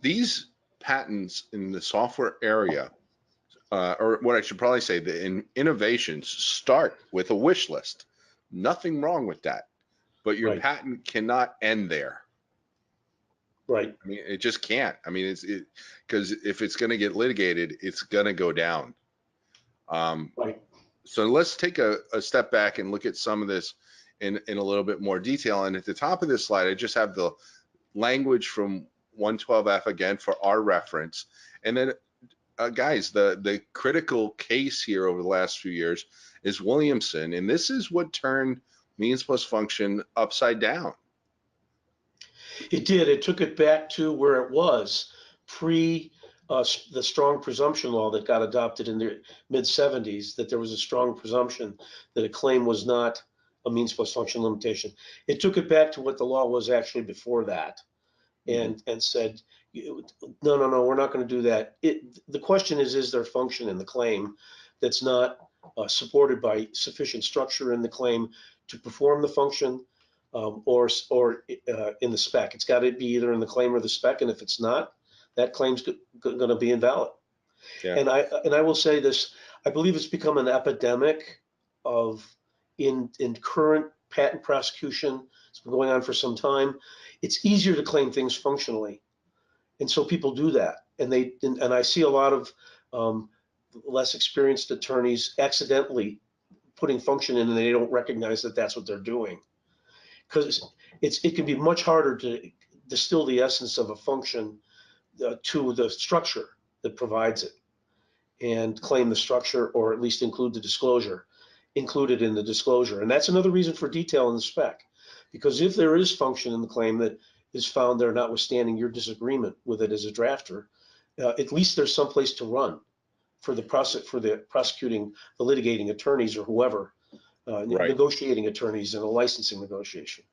these patents in the software area, or what I should probably say, the innovations start with a wish list. Nothing wrong with that, but your Right, patent cannot end there. right, I mean, it just can't. I mean, because if it's going to get litigated, it's going to go down. Um, right. so let's take a step back and look at some of this in a little bit more detail. And at the top of this slide, I just have the language from 112F again for our reference. And then, guys, the critical case here over the last few years is Williamson. And this is what turned means plus function upside down. It did. It took it back to where it was pre the strong presumption law that got adopted in the mid 70s, that there was a strong presumption that a claim was not a means plus function limitation. It took it back to what the law was actually before that, Mm-hmm. and said, no, no, no, we're not going to do that. The question is there function in the claim that's not supported by sufficient structure in the claim to perform the function, or in the spec? It's got to be either in the claim or the spec, and if it's not, that claim's going to be invalid. Yeah. And I will say this: I believe it's become an epidemic of in current patent prosecution. It's been going on for some time. It's easier to claim things functionally, and so people do that. And I see a lot of less experienced attorneys accidentally putting function in, and they don't recognize that that's what they're doing, because it can be much harder to distill the essence of a function to the structure that provides it, and claim the structure, or at least include the disclosure included in the disclosure. And that's another reason for detail in the spec, because if there is function in the claim that is found there, notwithstanding your disagreement with it as a drafter, at least there's some place to run for the prosecuting, the litigating attorneys, or whoever, Right. negotiating attorneys in a licensing negotiation.